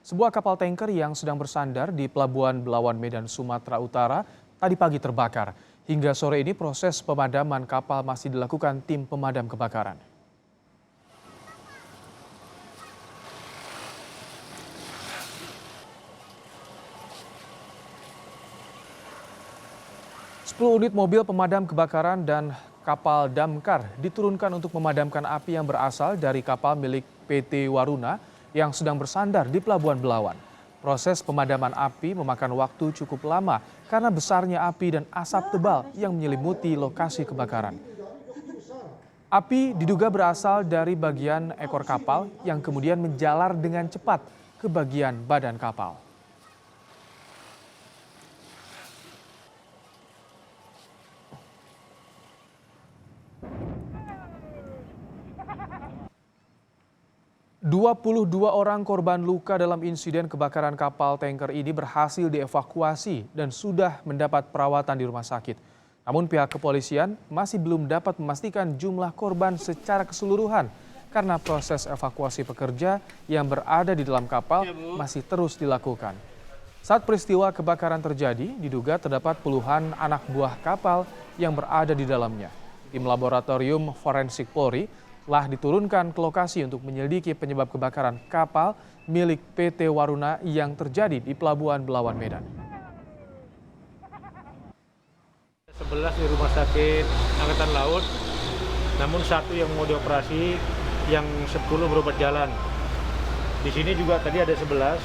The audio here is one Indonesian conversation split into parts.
Sebuah kapal tanker yang sedang bersandar di Pelabuhan Belawan Medan, Sumatera Utara tadi pagi terbakar. Hingga sore ini proses pemadaman kapal masih dilakukan tim pemadam kebakaran. Sepuluh unit mobil pemadam kebakaran dan kapal damkar diturunkan untuk memadamkan api yang berasal dari kapal milik PT Waruna yang sedang bersandar di Pelabuhan Belawan. Proses pemadaman api memakan waktu cukup lama karena besarnya api dan asap tebal yang menyelimuti lokasi kebakaran. Api diduga berasal dari bagian ekor kapal yang kemudian menjalar dengan cepat ke bagian badan kapal. ...22 orang korban luka dalam insiden kebakaran kapal tanker ini berhasil dievakuasi dan sudah mendapat perawatan di rumah sakit. Namun pihak kepolisian masih belum dapat memastikan jumlah korban secara keseluruhan karena proses evakuasi pekerja yang berada di dalam kapal masih terus dilakukan. Saat peristiwa kebakaran terjadi, diduga terdapat puluhan anak buah kapal yang berada di dalamnya. Tim laboratorium forensik Polri telah diturunkan ke lokasi untuk menyelidiki penyebab kebakaran kapal milik PT Waruna yang terjadi di Pelabuhan Belawan Medan. 11 di Rumah Sakit Angkatan Laut, namun satu yang mau dioperasi, yang 10 berobat jalan. Di sini juga tadi ada 11,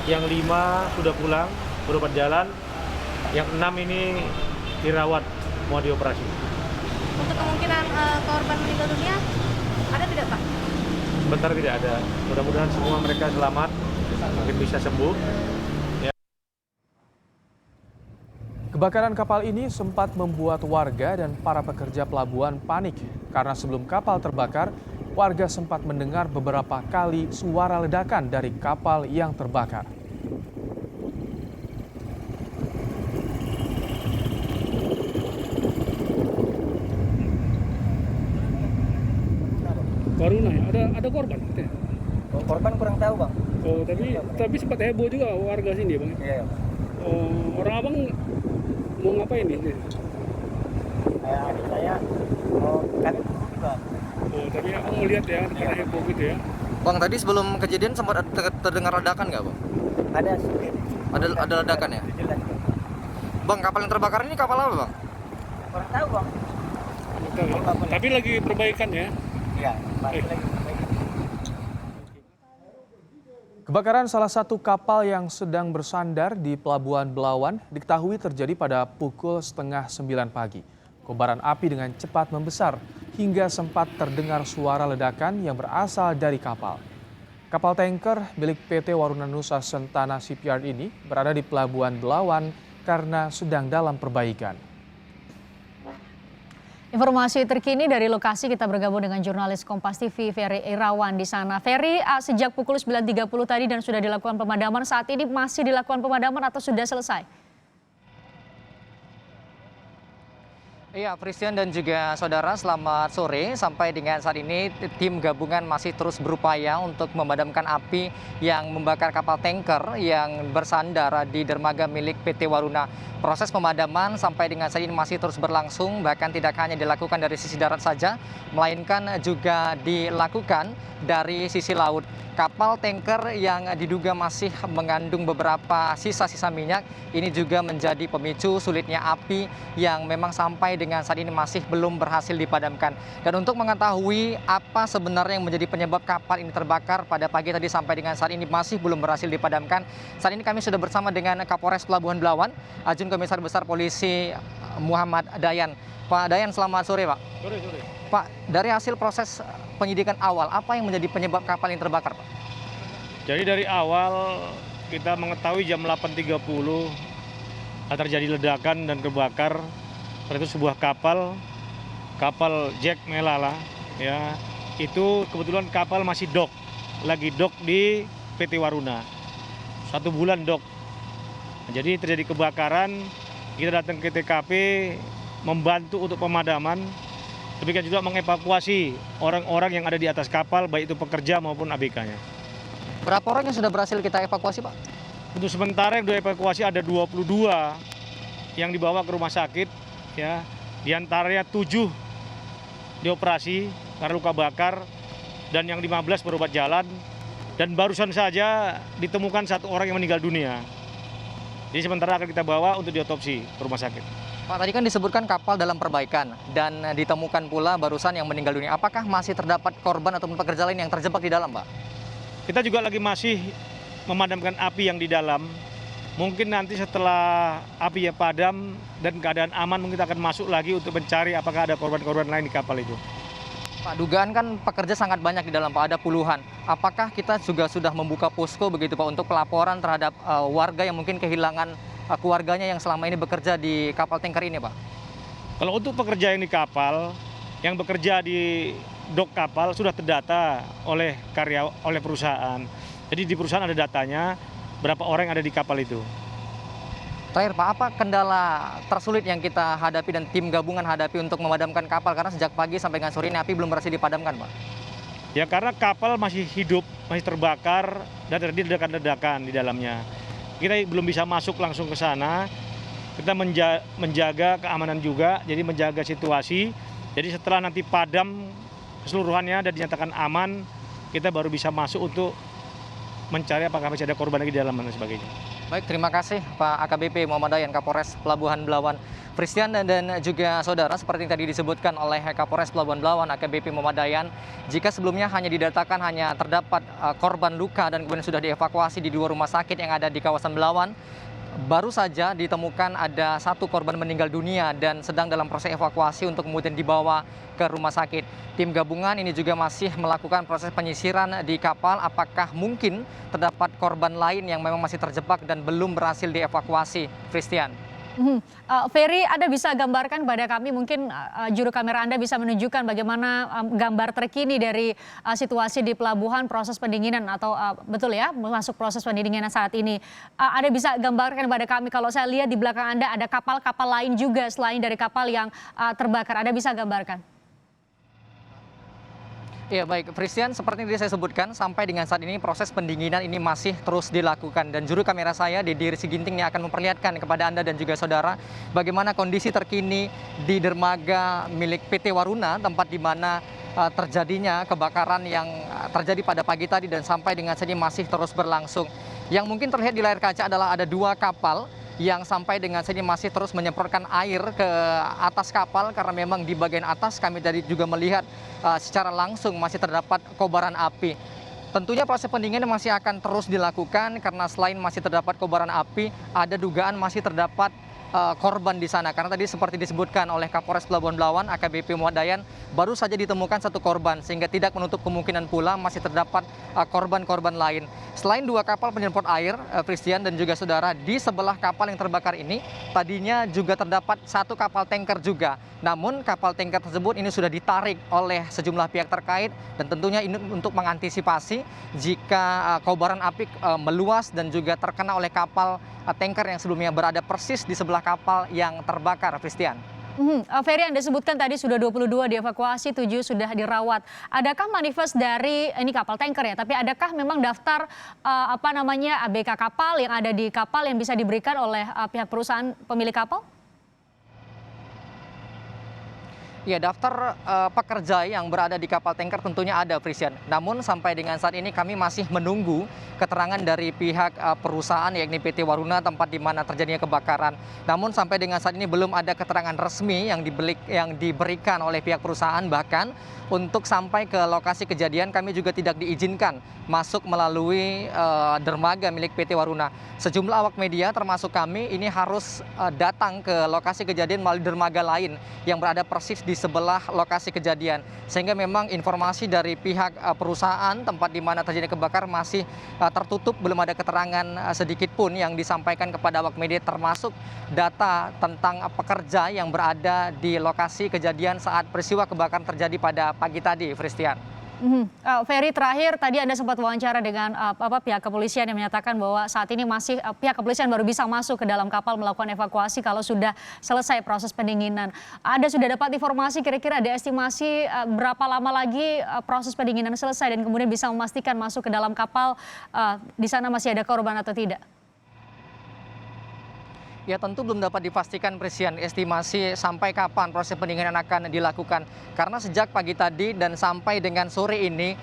yang 5 sudah pulang berobat jalan, yang 6 ini dirawat mau dioperasi. Untuk kemungkinan korban meninggal dunia ada tidak, Pak? Sebentar tidak ada. Mudah-mudahan semua mereka selamat, mungkin bisa sembuh. Kebakaran kapal ini sempat membuat warga dan para pekerja pelabuhan panik karena sebelum kapal terbakar, warga sempat mendengar beberapa kali suara ledakan dari kapal yang terbakar. Waruna ya, ada korban? Oh, korban kurang tahu, Bang. Oh, tapi sempat heboh juga warga sini, Bang. Iya. Oh, orang abang mau ngapain nih? Adik saya mau kami juga. Oh, tapi abang mau lihat ya, karena heboh gitu ya. Bang, tadi sebelum kejadian sempat terdengar ledakan nggak, Bang? Ada sedikit. Ada ledakan ya? Jelas. Bang, kapal yang terbakar ini kapal apa, Bang? Kurang tahu, Bang. Betul, ya. Tapi lagi perbaikan ya? Iya, lagi. Kebakaran salah satu kapal yang sedang bersandar di Pelabuhan Belawan diketahui terjadi pada pukul setengah 9 pagi. Kobaran api dengan cepat membesar hingga sempat terdengar suara ledakan yang berasal dari kapal. Kapal tanker milik PT Waruna Nusa Sentana Shipyard ini berada di Pelabuhan Belawan karena sedang dalam perbaikan. Informasi terkini dari lokasi kita bergabung dengan jurnalis Kompas TV Ferry Irawan di sana. Ferry, sejak pukul 9.30 tadi dan sudah dilakukan pemadaman, saat ini masih dilakukan pemadaman atau sudah selesai? Iya, Christian dan juga saudara, selamat sore. Sampai dengan saat ini tim gabungan masih terus berupaya untuk memadamkan api yang membakar kapal tanker yang bersandar di dermaga milik PT Waruna. Proses pemadaman sampai dengan saat ini masih terus berlangsung, bahkan tidak hanya dilakukan dari sisi darat saja, melainkan juga dilakukan dari sisi laut. Kapal tanker yang diduga masih mengandung beberapa sisa-sisa minyak ini juga menjadi pemicu sulitnya api yang memang sampai dengan saat ini masih belum berhasil dipadamkan. Dan untuk mengetahui apa sebenarnya yang menjadi penyebab kapal ini terbakar pada pagi tadi sampai dengan saat ini masih belum berhasil dipadamkan. Saat ini kami sudah bersama dengan Kapolres Pelabuhan Belawan, Ajun Komisaris Besar Polisi Muhammad Dayan. Pak Dayan, selamat sore, Pak. Sore. Pak, dari hasil proses penyidikan awal, apa yang menjadi penyebab kapal ini terbakar, Pak? Jadi dari awal kita mengetahui jam 8.30 terjadi ledakan dan kebakar. Itu sebuah kapal Jack Melala, ya. Itu kebetulan kapal masih lagi dock di PT Waruna. 1 bulan dock. Jadi terjadi kebakaran, kita datang ke TKP membantu untuk pemadaman. Demikian juga mengevakuasi orang-orang yang ada di atas kapal, baik itu pekerja maupun ABK-nya. Berapa orang yang sudah berhasil kita evakuasi, Pak? Untuk sementara yang sudah evakuasi ada 22 yang dibawa ke rumah sakit, ya. Di antaranya 7 dioperasi karena luka bakar dan yang 15 berobat jalan, dan barusan saja ditemukan 1 orang yang meninggal dunia. Jadi sementara akan kita bawa untuk diotopsi ke rumah sakit. Pak, tadi kan disebutkan kapal dalam perbaikan dan ditemukan pula barusan yang meninggal dunia. Apakah masih terdapat korban ataupun pekerja lain yang terjebak di dalam, Pak? Kita juga lagi masih memadamkan api yang di dalam. Mungkin nanti setelah apinya padam dan keadaan aman, mungkin kita akan masuk lagi untuk mencari apakah ada korban-korban lain di kapal itu. Pak, dugaan kan pekerja sangat banyak di dalam, Pak, ada puluhan. Apakah kita juga sudah membuka posko begitu, Pak, untuk pelaporan terhadap warga yang mungkin kehilangan keluarganya yang selama ini bekerja di kapal tanker ini, Pak? Kalau untuk pekerja yang di kapal, yang bekerja di dok kapal sudah terdata oleh perusahaan. Jadi di perusahaan ada datanya berapa orang yang ada di kapal itu. Terakhir, Pak, apa kendala tersulit yang kita hadapi dan tim gabungan hadapi untuk memadamkan kapal? Karena sejak pagi sampai dengan sore ini api belum berhasil dipadamkan, Pak. Ya karena kapal masih hidup, masih terbakar dan terjadi ledakan-ledakan di dalamnya. Kita belum bisa masuk langsung ke sana. Kita menjaga keamanan juga, jadi menjaga situasi. Jadi setelah nanti padam keseluruhannya dan dinyatakan aman, kita baru bisa masuk untuk mencari apakah masih ada korban lagi di dalam dan sebagainya. Baik, terima kasih Pak AKBP Muhammad Dayan, Kapolres Pelabuhan Belawan. Christian dan juga saudara, seperti yang tadi disebutkan oleh Kapolres Pelabuhan Belawan AKBP Muhammad Dayan, jika sebelumnya didatakan hanya terdapat korban luka dan kemudian sudah dievakuasi di 2 rumah sakit yang ada di kawasan Belawan, baru saja ditemukan ada 1 korban meninggal dunia dan sedang dalam proses evakuasi untuk kemudian dibawa ke rumah sakit. Tim gabungan ini juga masih melakukan proses penyisiran di kapal. Apakah mungkin terdapat korban lain yang memang masih terjebak dan belum berhasil dievakuasi, Christian? Ferry, Anda bisa gambarkan pada kami, mungkin juru kamera Anda bisa menunjukkan bagaimana gambar terkini dari situasi di pelabuhan, proses pendinginan atau betul ya, masuk proses pendinginan saat ini. Anda bisa gambarkan pada kami, kalau saya lihat di belakang Anda ada kapal-kapal lain juga selain dari kapal yang terbakar. Anda bisa gambarkan? Ya baik, Christian, seperti yang tadi saya sebutkan, sampai dengan saat ini proses pendinginan ini masih terus dilakukan. Dan juru kamera saya, Dedi Siginting, yang akan memperlihatkan kepada Anda dan juga saudara bagaimana kondisi terkini di dermaga milik PT Waruna, tempat di mana terjadinya kebakaran yang terjadi pada pagi tadi dan sampai dengan saat ini masih terus berlangsung. Yang mungkin terlihat di layar kaca adalah ada 2 kapal yang sampai dengan saat ini masih terus menyemprotkan air ke atas kapal, karena memang di bagian atas kami tadi juga melihat secara langsung masih terdapat kobaran api. Tentunya proses pendinginan masih akan terus dilakukan karena selain masih terdapat kobaran api, ada dugaan masih terdapat korban di sana. Karena tadi seperti disebutkan oleh Kapolres Pelabuhan Belawan AKBP Muhammad Dayan, baru saja ditemukan 1 korban sehingga tidak menutup kemungkinan pula masih terdapat korban-korban lain. Selain 2 kapal penyemprot air, Christian dan juga saudara, di sebelah kapal yang terbakar ini tadinya juga terdapat 1 kapal tanker juga. Namun kapal tanker tersebut ini sudah ditarik oleh sejumlah pihak terkait dan tentunya ini untuk mengantisipasi jika kobaran api meluas dan juga terkena oleh kapal tanker yang sebelumnya berada persis di sebelah kapal yang terbakar, Christian. Ferry, Anda sebutkan tadi sudah 22 dievakuasi, 7 sudah dirawat. Adakah manifest dari ini kapal tanker ya? Tapi adakah memang daftar ABK kapal yang ada di kapal yang bisa diberikan oleh pihak perusahaan pemilik kapal? Ya, daftar pekerja yang berada di kapal tanker tentunya ada, Frisian. Namun sampai dengan saat ini kami masih menunggu keterangan dari pihak perusahaan, yakni PT Waruna, tempat di mana terjadinya kebakaran. Namun sampai dengan saat ini belum ada keterangan resmi yang diberikan oleh pihak perusahaan. Bahkan untuk sampai ke lokasi kejadian kami juga tidak diizinkan masuk melalui dermaga milik PT Waruna. Sejumlah awak media termasuk kami ini harus datang ke lokasi kejadian melalui dermaga lain yang berada persis di sebelah lokasi kejadian. Sehingga memang informasi dari pihak perusahaan tempat di mana terjadi kebakaran masih tertutup, belum ada keterangan sedikit pun yang disampaikan kepada awak media, termasuk data tentang pekerja yang berada di lokasi kejadian saat peristiwa kebakaran terjadi pada pagi tadi, Christian. Ferry, terakhir tadi Anda sempat wawancara dengan pihak kepolisian yang menyatakan bahwa saat ini masih pihak kepolisian baru bisa masuk ke dalam kapal melakukan evakuasi kalau sudah selesai proses pendinginan. Anda sudah dapat informasi kira-kira ada estimasi berapa lama lagi proses pendinginan selesai dan kemudian bisa memastikan masuk ke dalam kapal di sana masih ada korban atau tidak? Ya tentu belum dapat dipastikan Presian estimasi sampai kapan proses pendinginan akan dilakukan. Karena sejak pagi tadi dan sampai dengan sore ini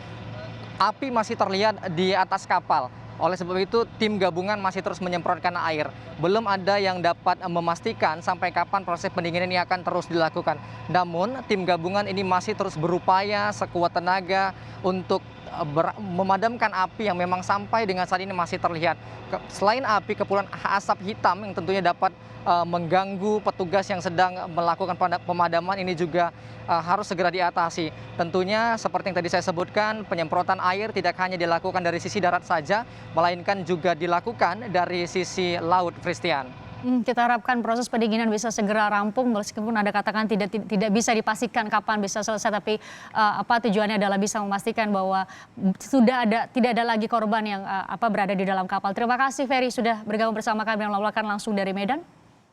api masih terlihat di atas kapal. Oleh sebab itu tim gabungan masih terus menyemprotkan air. Belum ada yang dapat memastikan sampai kapan proses pendinginan ini akan terus dilakukan. Namun tim gabungan ini masih terus berupaya sekuat tenaga untuk memadamkan api yang memang sampai dengan saat ini masih terlihat. Selain api, kepulan asap hitam yang tentunya dapat mengganggu petugas yang sedang melakukan pemadaman ini juga harus segera diatasi. Tentunya seperti yang tadi saya sebutkan, penyemprotan air tidak hanya dilakukan dari sisi darat saja, melainkan juga dilakukan dari sisi laut, Christian. Kita harapkan proses pendinginan bisa segera rampung meskipun Anda katakan tidak bisa dipastikan kapan bisa selesai, tapi tujuannya adalah bisa memastikan bahwa tidak ada lagi korban yang berada di dalam kapal. Terima kasih Ferry sudah bergabung bersama kami dan melaporkan langsung dari Medan.